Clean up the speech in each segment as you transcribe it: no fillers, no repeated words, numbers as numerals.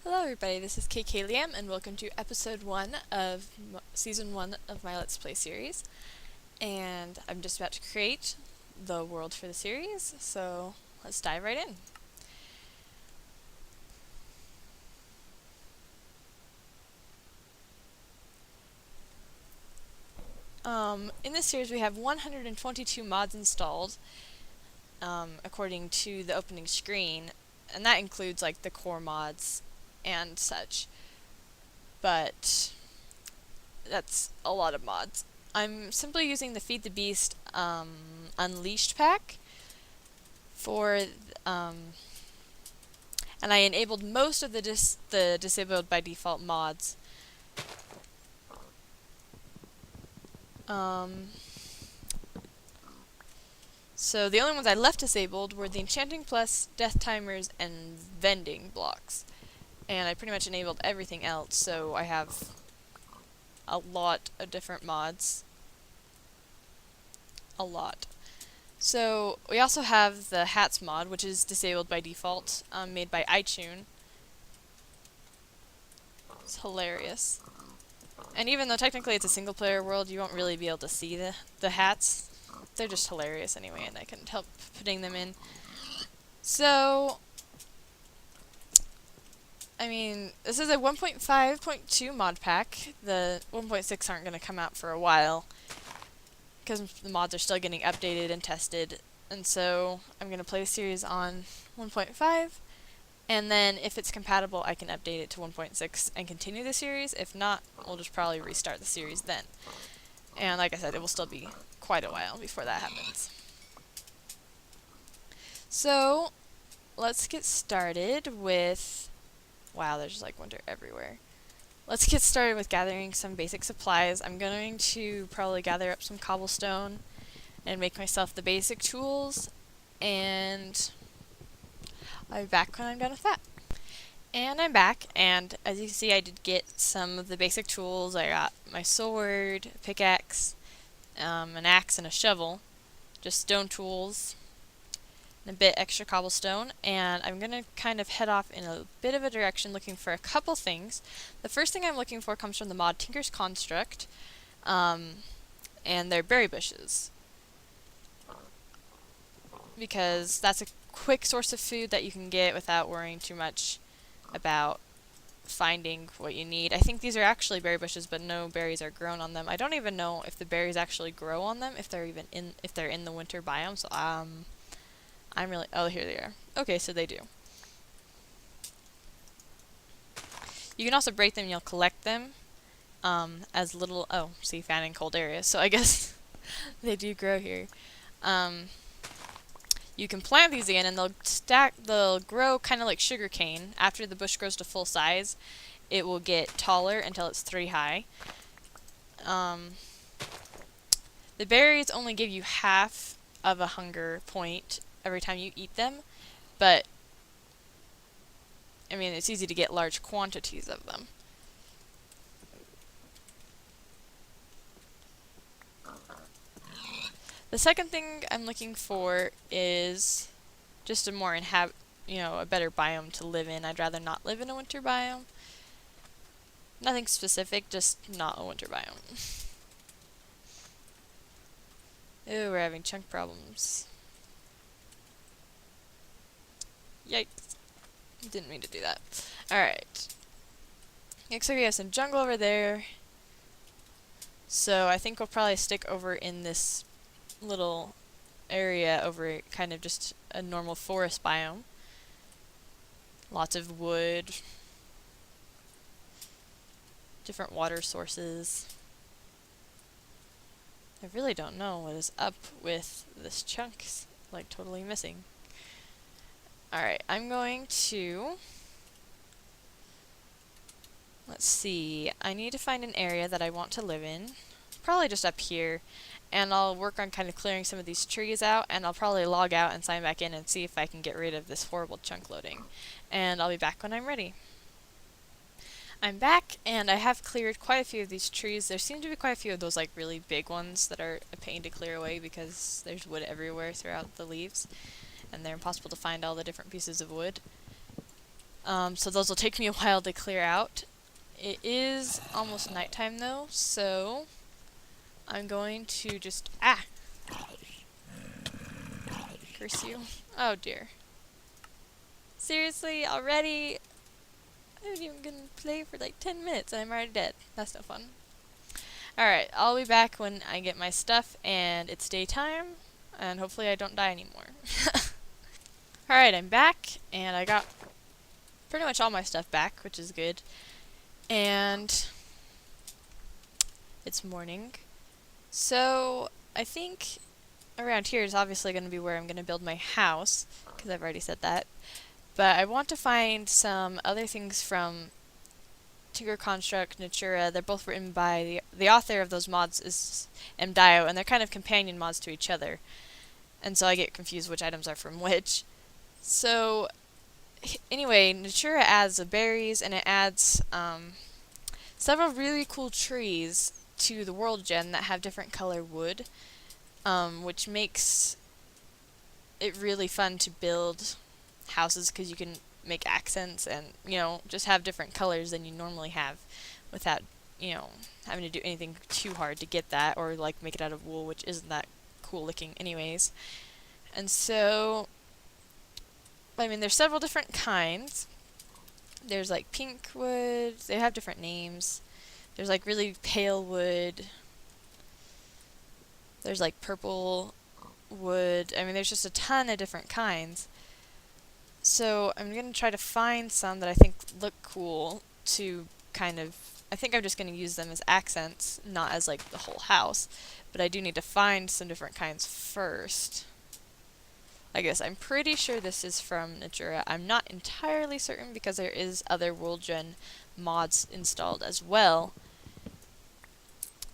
Hello everybody, this is kkaylium and welcome to episode 1 of season 1 of my Let's Play series. And I'm just about to create the world for the series, so let's dive right in. In this series we have 122 mods installed, according to the opening screen, and that includes like the core mods and such. But that's a lot of mods. I'm simply using the Feed the Beast Unleashed pack for, and I enabled most of the disabled by default mods. So the only ones I left disabled were the Enchanting Plus, Death Timers, and Vending blocks. And I pretty much enabled everything else, so I have a lot of different mods. A lot. So we also have the Hats mod, which is disabled by default, made by iTunes. It's hilarious. And even though technically it's a single player world, you won't really be able to see the hats. They're just hilarious anyway, and I couldn't help putting them in. So, I mean, this is a 1.5.2 mod pack. The 1.6 aren't going to come out for a while, because the mods are still getting updated and tested. And so, I'm going to play the series on 1.5. And then, if it's compatible, I can update it to 1.6 and continue the series. If not, we'll just probably restart the series then. And like I said, it will still be quite a while before that happens. So, let's get started with... Wow, there's just like winter everywhere. Let's get started with gathering some basic supplies. I'm going to probably gather up some cobblestone and make myself the basic tools, and I'll be back when I'm done with that. And I'm back, and as you can see, I did get some of the basic tools. I got my sword, a pickaxe, an axe, and a shovel. Just stone tools, and a bit extra cobblestone. And I'm going to kind of head off in a bit of a direction looking for a couple things. The first thing I'm looking for comes from the mod Tinker's Construct, and they're berry bushes. Because that's a quick source of food that you can get without worrying too much about finding what you need. I think these are actually berry bushes, but no berries are grown on them. I don't even know if the berries actually grow on them, if they're in the winter biome. So I'm really... Oh, here they are. Okay, so they do. You can also break them and you'll collect them as little... Oh, see, fan in cold areas. So I guess they do grow here. You can plant these again, and they'll grow kind of like sugarcane. After the bush grows to full size, it will get taller until it's 3 high. The berries only give you half of a hunger point every time you eat them, but I mean, it's easy to get large quantities of them. The second thing I'm looking for is just a more a better biome to live in. I'd rather not live in a winter biome. Nothing specific, just not a winter biome. Ooh, we're having chunk problems. Yikes. Didn't mean to do that. Alright. Looks like we have some jungle over there. So I think we'll probably stick over in this little area over kind of just a normal forest biome. Lots of wood, different water sources. I really don't know what is up with this chunk, like totally missing. Alright, I'm going to... Let's see, I need to find an area that I want to live in. Probably just up here. And I'll work on kind of clearing some of these trees out, and I'll probably log out and sign back in and see if I can get rid of this horrible chunk loading. And I'll be back when I'm ready. I'm back, and I have cleared quite a few of these trees. There seem to be quite a few of those like really big ones that are a pain to clear away because there's wood everywhere throughout the leaves, and they're impossible to find all the different pieces of wood. So those will take me a while to clear out. It is almost nighttime though, so I'm going to just curse you. Oh dear. Seriously, already? I haven't even gonna play for like 10 minutes and I'm already dead. That's no fun. Alright, I'll be back when I get my stuff and it's daytime, and hopefully I don't die anymore. Alright, I'm back, and I got pretty much all my stuff back, which is good. And it's morning. So, I think around here is obviously going to be where I'm going to build my house, because I've already said that. But I want to find some other things from Tinker Construct, Natura. They're both written by the author of those mods is MDio, and they're kind of companion mods to each other. And so I get confused which items are from which. So anyway, Natura adds the berries, and it adds several really cool trees to the world gen that have different color wood, which makes it really fun to build houses because you can make accents and, you know, just have different colors than you normally have without, you know, having to do anything too hard to get that, or like make it out of wool, which isn't that cool looking anyways. And so, I mean, there's several different kinds. There's like pink wood, they have different names. There's like really pale wood. There's like purple wood. I mean, there's just a ton of different kinds. So I'm going to try to find some that I think look cool to kind of, I think I'm just going to use them as accents, not as like the whole house. But I do need to find some different kinds first. I guess I'm pretty sure this is from Natura. I'm not entirely certain because there is other World Gen mods installed as well.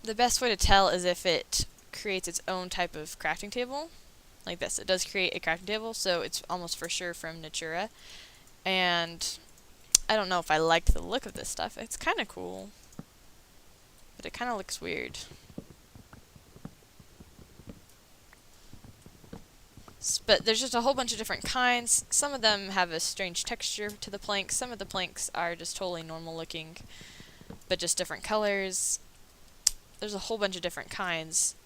The best way to tell is if it creates its own type of crafting table. Like this. It does create a crafting table, so it's almost for sure from Natura. And I don't know if I liked the look of this stuff. It's kind of cool, but it kind of looks weird. But there's just a whole bunch of different kinds. Some of them have a strange texture to the planks. Some of the planks are just totally normal looking, but just different colors. There's a whole bunch of different kinds.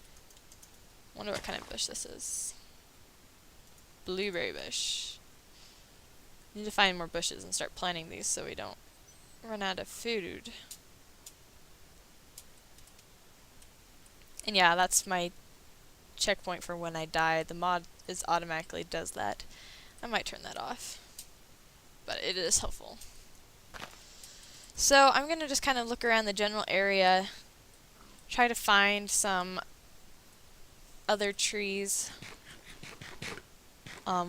Wonder what kind of bush this is. Blueberry bush. Need to find more bushes and start planting these so we don't run out of food. And yeah, that's my checkpoint for when I die. The mod is automatically does that. I might turn that off, but it is helpful. So I'm gonna just kind of look around the general area, try to find some other trees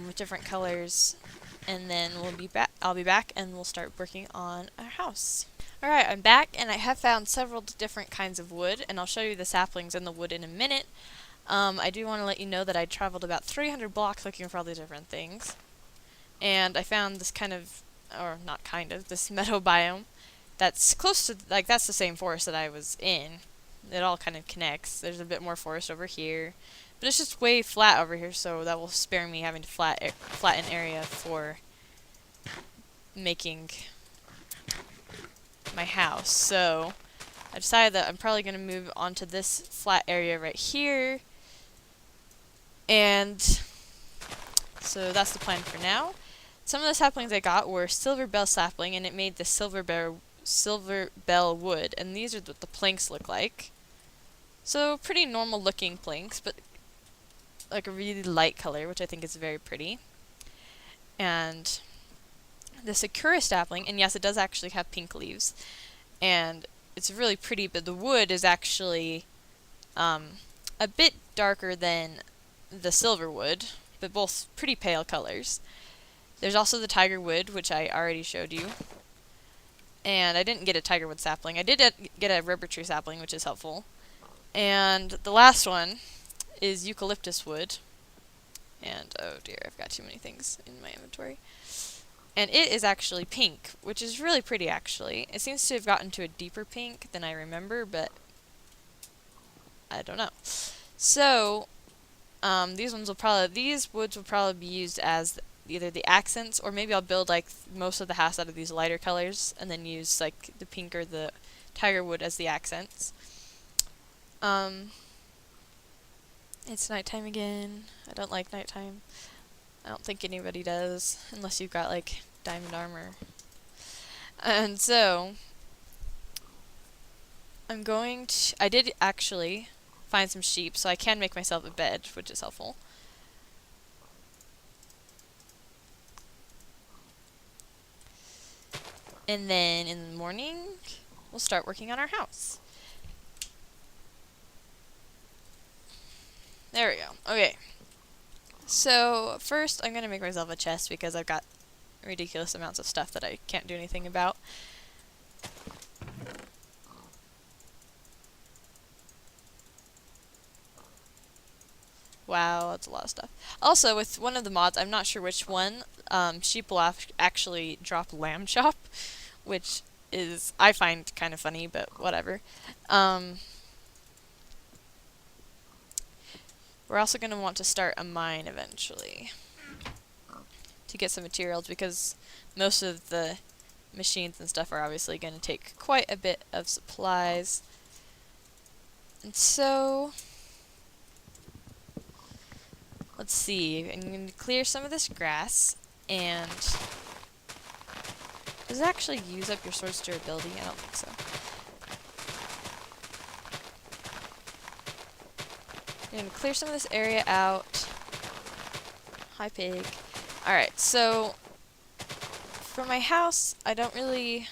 with different colors, and then I'll be back and we'll start working on our house. Alright, I'm back and I have found several different kinds of wood, and I'll show you the saplings and the wood in a minute. I do want to let you know that I traveled about 300 blocks looking for all these different things, and I found this kind of, or not kind of, this meadow biome that's close to, like, that's the same forest that I was in. It all kind of connects. There's a bit more forest over here, but it's just way flat over here, so that will spare me having to flatten area for making my house. So I decided that I'm probably going to move onto this flat area right here, and so that's the plan for now. Some of the saplings I got were silver bell sapling, and it made the silver bell wood, and these are what the planks look like. So pretty normal looking planks, but like a really light color, which I think is very pretty. And the sakura sapling, and yes, it does actually have pink leaves, and it's really pretty, but the wood is actually a bit darker than the silver wood, but both pretty pale colors. There's also the tiger wood, which I already showed you. And I didn't get a tiger wood sapling. I did get a rubber tree sapling, which is helpful. And the last one is eucalyptus wood. And, oh dear, I've got too many things in my inventory. And it is actually pink, which is really pretty, actually. It seems to have gotten to a deeper pink than I remember, but I don't know. So, these woods will probably be used as either the accents, or maybe I'll build like most of the house out of these lighter colors and then use like the pink or the tiger wood as the accents. It's nighttime again. I don't like nighttime. I don't think anybody does, unless you've got like diamond armor. And so I did actually find some sheep, so I can make myself a bed, which is helpful. And then in the morning, we'll start working on our house. There we go. Okay. So first I'm going to make myself a chest because I've got ridiculous amounts of stuff that I can't do anything about. Wow, that's a lot of stuff. Also, with one of the mods, I'm not sure which one, sheep will actually drop lamb chop, which is, I find kind of funny, but whatever. We're also going to want to start a mine eventually to get some materials, because most of the machines and stuff are obviously going to take quite a bit of supplies. And so let's see, I'm going to clear some of this grass, and does it actually use up your sword's durability? I don't think so. I'm going to clear some of this area out. Hi, pig. Alright, so for my house, I don't really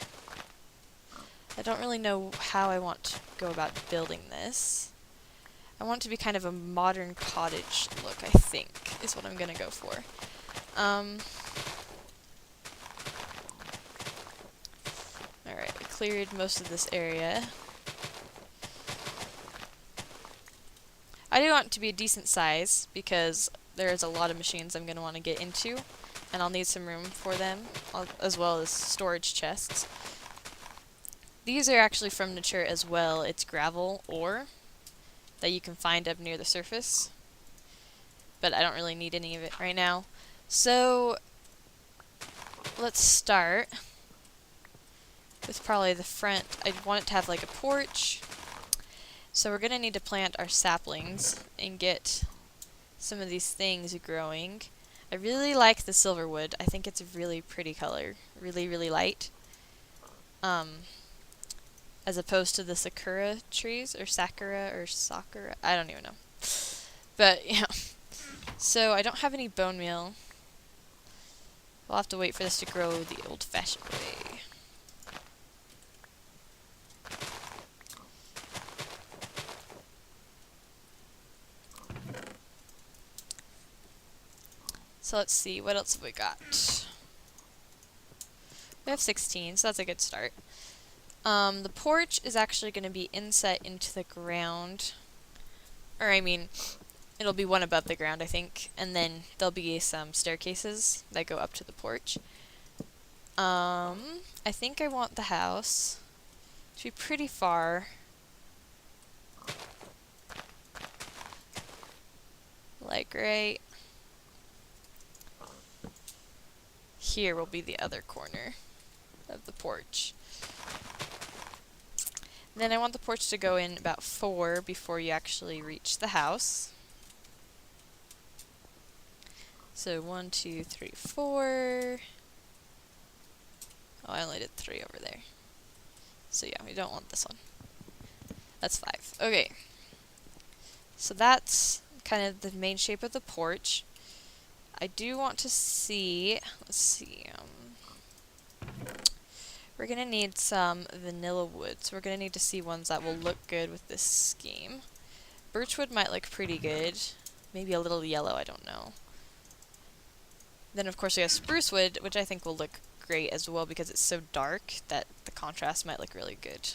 know how I want to go about building this. I want it to be kind of a modern cottage look, I think, is what I'm going to go for. Alright, we cleared most of this area. I do want it to be a decent size, because there's a lot of machines I'm going to want to get into, and I'll need some room for them, as well as storage chests. These are actually from nature as well. It's gravel ore that you can find up near the surface, but I don't really need any of it right now. So let's start with probably the front. I want it to have like a porch. So we're going to need to plant our saplings and get some of these things growing. I really like the silver wood. I think it's a really pretty color. Really, really light. As opposed to the sakura trees, or sakura, or sakura. I don't even know. But, yeah. So I don't have any bone meal. We'll have to wait for this to grow the old-fashioned way. So let's see, what else have we got? We have 16, so that's a good start. The porch is actually going to be inset into the ground. Or, I mean, it'll be one above the ground, I think. And then there'll be some staircases that go up to the porch. I think I want the house to be pretty far. Like right here will be the other corner of the porch. Then I want the porch to go in about 4 before you actually reach the house. So 1, 2, 3, 4. Oh, I only did 3 over there. So yeah, we don't want this one. That's 5. Okay. So that's kind of the main shape of the porch. I do want to see, let's see, we're going to need some vanilla wood, so we're going to need to see ones that will look good with this scheme. Birchwood might look pretty good, maybe a little yellow, I don't know. Then of course we have spruce wood, which I think will look great as well because it's so dark that the contrast might look really good.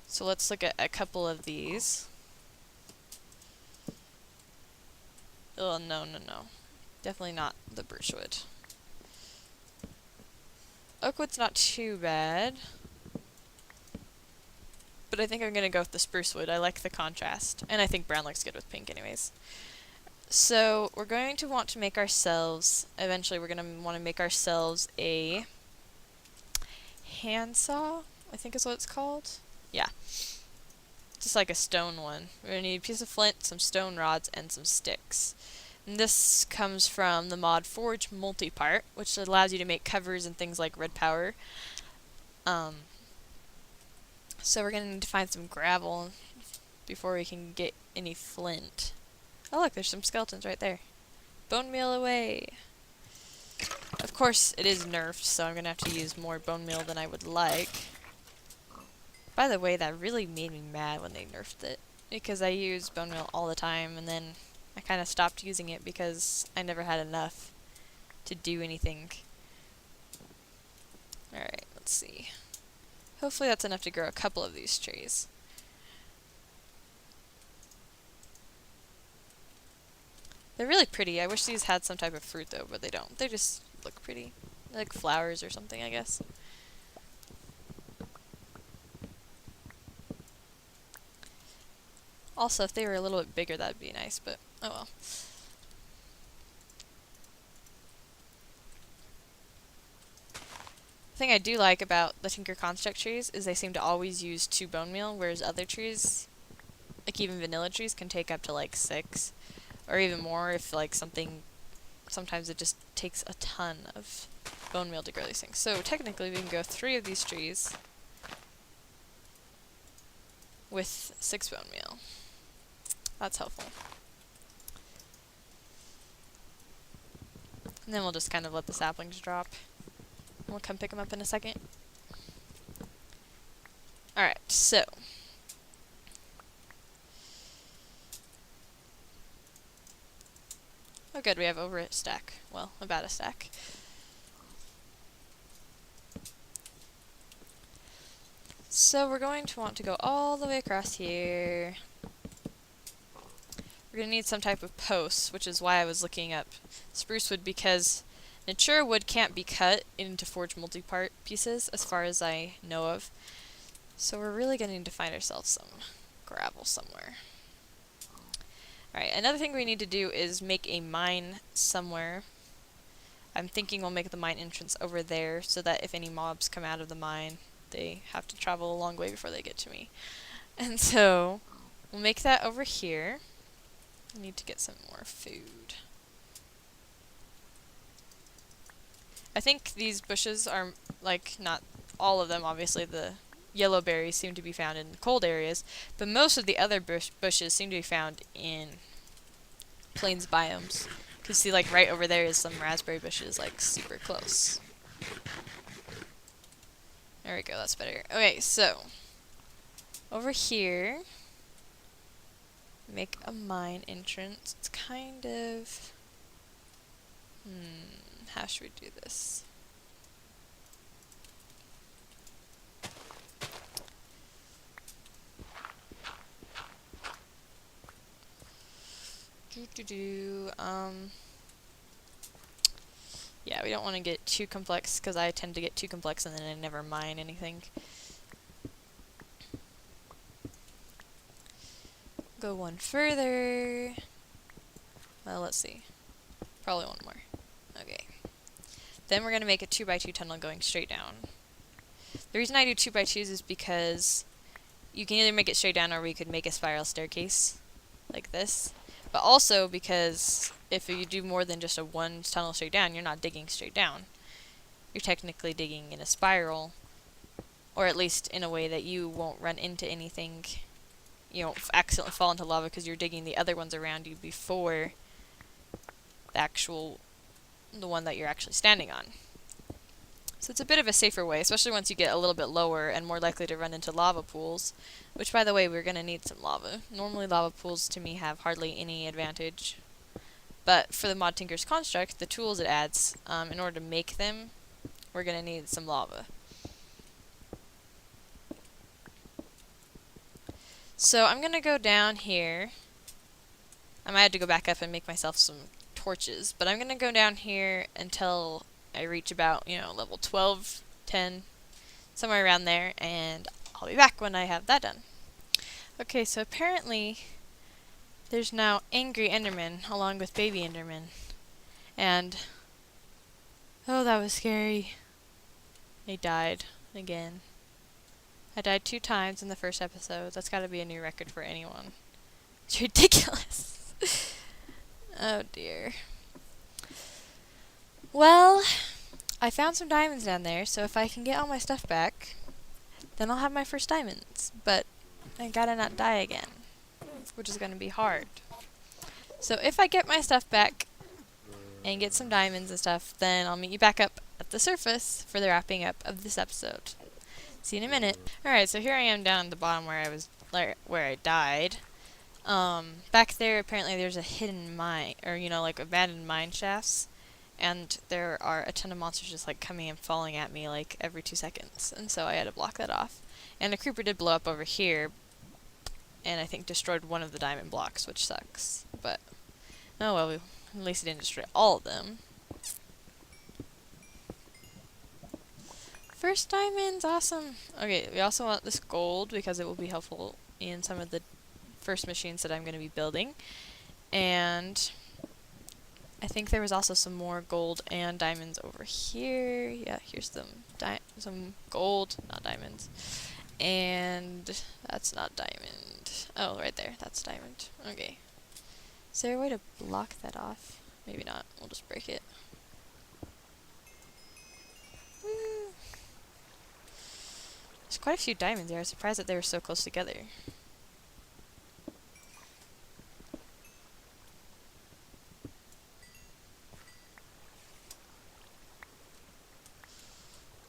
So let's look at a couple of these. Oh, no, no, no. Definitely not the birchwood. Oakwood's not too bad. But I think I'm going to go with the spruce wood. I like the contrast. And I think brown looks good with pink anyways. So we're going to want to make ourselves, eventually we're going to want to make ourselves a handsaw, I think is what it's called. Yeah, just like a stone one. We're going to need a piece of flint, some stone rods, and some sticks. And this comes from the mod Forge Multipart, which allows you to make covers and things like red power. So we're going to need to find some gravel before we can get any flint. Oh look, there's some skeletons right there. Bone meal away! Of course, it is nerfed, so I'm going to have to use more bone meal than I would like. By the way, that really made me mad when they nerfed it, because I used bone meal all the time, and then I kind of stopped using it because I never had enough to do anything. Alright, let's see. Hopefully that's enough to grow a couple of these trees. They're really pretty. I wish these had some type of fruit though, but they don't. They just look pretty. They're like flowers or something, I guess. Also, if they were a little bit bigger, that'd be nice, but oh well. The thing I do like about the Tinker Construct trees is they seem to always use 2 bone meal, whereas other trees, like even vanilla trees, can take up to like 6. Or even more if like something, sometimes it just takes a ton of bone meal to grow these things. So technically we can grow 3 of these trees with 6 bone meal. That's helpful. And then we'll just kind of let the saplings drop. We'll come pick them up in a second. Alright, so oh good, we have over a stack. Well, about a stack. So we're going to want to go all the way across here. We're going to need some type of posts, which is why I was looking up spruce wood, because mature wood can't be cut into Forge Multipart pieces, as far as I know of. So we're really going to need to find ourselves some gravel somewhere. Alright, another thing we need to do is make a mine somewhere. I'm thinking we'll make the mine entrance over there, so that if any mobs come out of the mine, they have to travel a long way before they get to me. And so, we'll make that over here. I need to get some more food. I think these bushes are, like, not all of them, obviously the yellow berries seem to be found in cold areas, but most of the other bushes seem to be found in plains biomes. You can see like right over there is some raspberry bushes, like super close. There we go, that's better. Okay, so over here, make a mine entrance. It's kind of, how should we do this? Yeah, we don't want to get too complex, because I tend to get too complex and then I never mine anything. Go one further. Well, let's see. Probably one more. Okay. Then we're going to make a 2x2 tunnel going straight down. The reason I do 2x2s is because you can either make it straight down or we could make a spiral staircase like this. But also because if you do more than just a one tunnel straight down, you're not digging straight down. You're technically digging in a spiral, or at least in a way that you won't run into anything. You won't accidentally fall into lava because you're digging the other ones around you before the one that you're actually standing on. So it's a bit of a safer way, especially once you get a little bit lower and more likely to run into lava pools, which, by the way, we're going to need some lava. Normally lava pools to me have hardly any advantage, but for the mod Tinker's Construct, the tools it adds, in order to make them, we're going to need some lava. So I'm going to go down here. I might have to go back up and make myself some torches, but I'm going to go down here until I reach about, level 12, 10, somewhere around there, and I'll be back when I have that done. Okay, so apparently there's now angry Endermen along with baby Endermen. And, oh, that was scary. They died again. I died 2 times in the first episode. That's gotta be a new record for anyone. It's ridiculous. Oh dear. Well, I found some diamonds down there, so if I can get all my stuff back, then I'll have my first diamonds. But I gotta not die again, which is gonna be hard. So if I get my stuff back and get some diamonds and stuff, then I'll meet you back up at the surface for the wrapping up of this episode. See you in a minute. Alright, so here I am down at the bottom where I died. Back there apparently there's a hidden mine, or like abandoned mine shafts. And there are a ton of monsters just like coming and falling at me like every 2 seconds. And so I had to block that off. And a creeper did blow up over here, and I think destroyed one of the diamond blocks, which sucks. But, oh well, at least it didn't destroy all of them. First diamonds, awesome! Okay, we also want this gold because it will be helpful in some of the first machines that I'm going to be building. And I think there was also some more gold and diamonds over here. Yeah, here's some gold, not diamonds. And that's not diamond. Oh, right there, that's diamond. Okay. Is there a way to block that off? Maybe not. We'll just break it. Woo. There's quite a few diamonds there. I was surprised that they were so close together.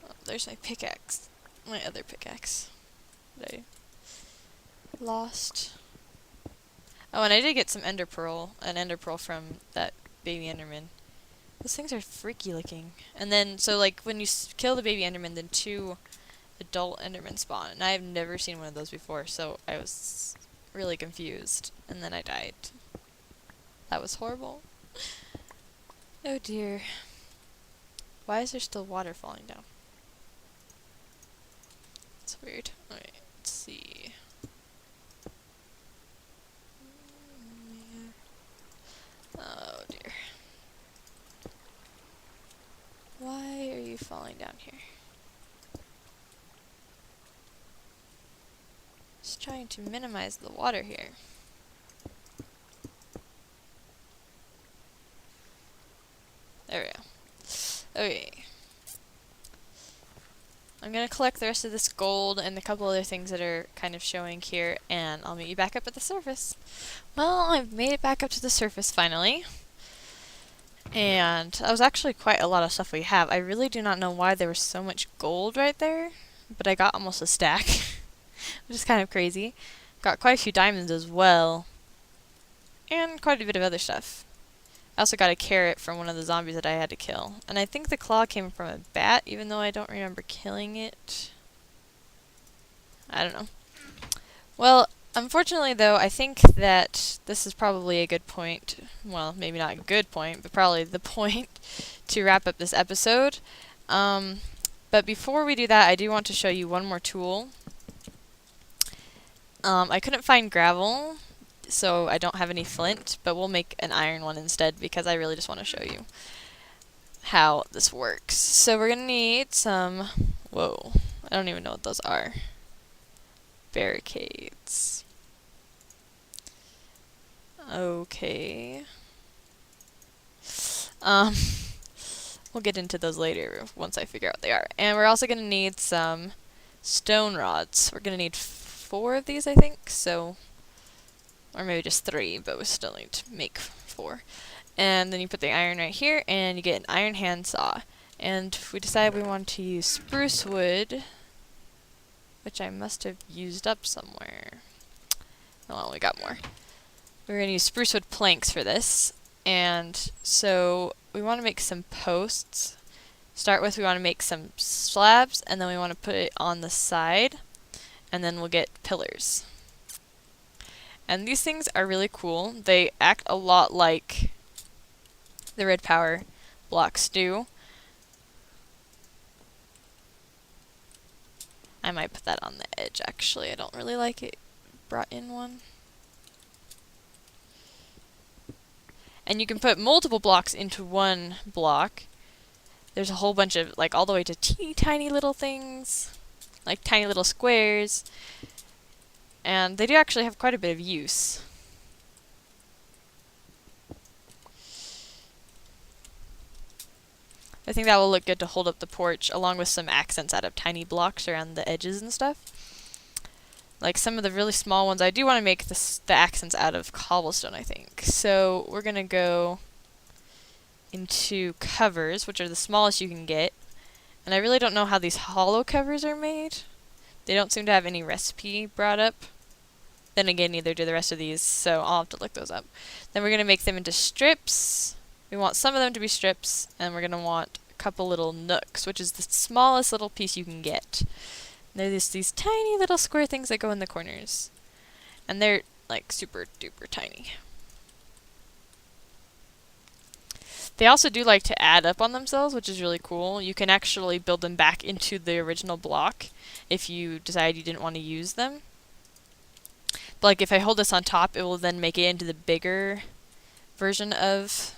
Oh, there's my pickaxe. My other pickaxe that I lost. Oh, and I did get some an ender pearl from that baby enderman. Those things are freaky looking. And then, so like, when you kill the baby enderman, then 2 adult endermen spawn. And I have never seen one of those before, so I was really confused. And then I died. That was horrible. Oh dear. Why is there still water falling down? It's weird. Alright, let's see. Oh dear. Why are you falling down here? Just trying to minimize the water here. There we go. Okay. I'm gonna collect the rest of this gold and a couple other things that are kind of showing here, and I'll meet you back up at the surface. Well, I've made it back up to the surface finally. And that was actually quite a lot of stuff we have. I really do not know why there was so much gold right there, but I got almost a stack, which is kind of crazy. Got quite a few diamonds as well, and quite a bit of other stuff. I also got a carrot from one of the zombies that I had to kill. And I think the claw came from a bat, even though I don't remember killing it. I don't know. Well, unfortunately though, I think that this is probably a good point. Well, maybe not a good point, but probably the point to wrap up this episode. But before we do that, I do want to show you one more tool. I couldn't find gravel, so I don't have any flint, but we'll make an iron one instead because I really just want to show you how this works. So we're gonna need some, whoa, I don't even know what those are. Barricades. Okay. We'll get into those later once I figure out what they are. And we're also gonna need some stone rods. We're gonna need 4 of these, I think, so, or maybe just 3, but we still need to make 4. And then you put the iron right here, and you get an iron handsaw. And we decided we want to use spruce wood, which I must have used up somewhere. Oh, we got more. We're going to use spruce wood planks for this. And so we want to make some posts. Start with, we want to make some slabs, and then we want to put it on the side, and then we'll get pillars. And these things are really cool. They act a lot like the red power blocks do. I might put that on the edge, actually. I don't really like it brought in one. And you can put multiple blocks into one block. There's a whole bunch of, like, all the way to teeny tiny little things, like tiny little squares. And they do actually have quite a bit of use. I think that will look good to hold up the porch, along with some accents out of tiny blocks around the edges and stuff. Like some of the really small ones, I do want to make the accents out of cobblestone, I think. So we're going to go into covers, which are the smallest you can get. And I really don't know how these hollow covers are made. They don't seem to have any recipe brought up. Then again, neither do the rest of these, so I'll have to look those up. Then we're going to make them into strips. We want some of them to be strips, and we're going to want a couple little nooks, which is the smallest little piece you can get. They're just these tiny little square things that go in the corners. And they're like super duper tiny. They also do like to add up on themselves, which is really cool. You can actually build them back into the original block if you decide you didn't want to use them. But like if I hold this on top, it will then make it into the bigger version of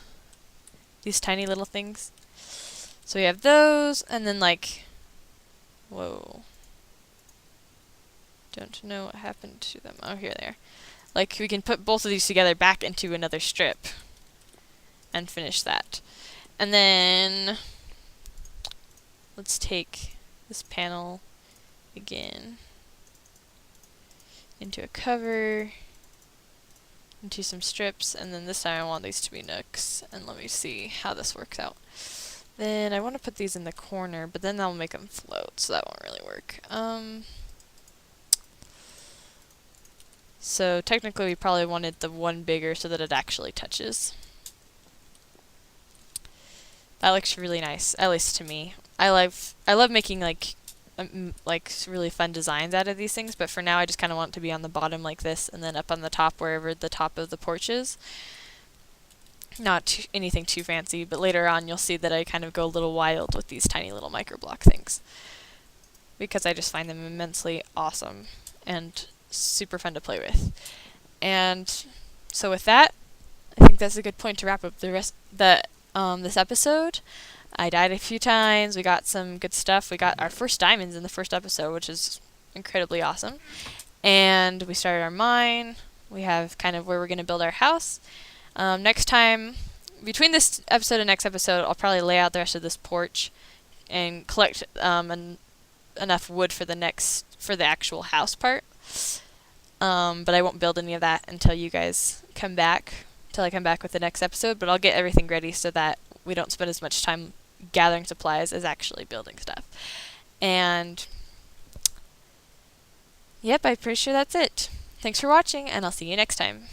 these tiny little things. So we have those, and then like, whoa. Don't know what happened to them. Oh, here they are. Like we can put both of these together back into another strip and finish that. And then let's take this panel again into a cover, into some strips, and then this time I want these to be nooks. And let me see how this works out. Then I want to put these in the corner, but then that'll make them float, so that won't really work. So technically we probably wanted the one bigger so that it actually touches. That looks really nice, at least to me. I love making like really fun designs out of these things, but for now I just kind of want it to be on the bottom like this, and then up on the top wherever the top of the porch is. Not anything too fancy, but later on you'll see that I kind of go a little wild with these tiny little microblock things, because I just find them immensely awesome and super fun to play with. And so with that, I think that's a good point to wrap up this episode. I died a few times. We got some good stuff. We got our first diamonds in the first episode, which is incredibly awesome. And we started our mine. We have kind of where we're going to build our house. Next time, between this episode and next episode, I'll probably lay out the rest of this porch and collect enough wood for the actual house part. But I won't build any of that until you guys come back, until I come back with the next episode. But I'll get everything ready so that we don't spend as much time gathering supplies as actually building stuff. And yep, I'm pretty sure that's it. Thanks for watching, and I'll see you next time.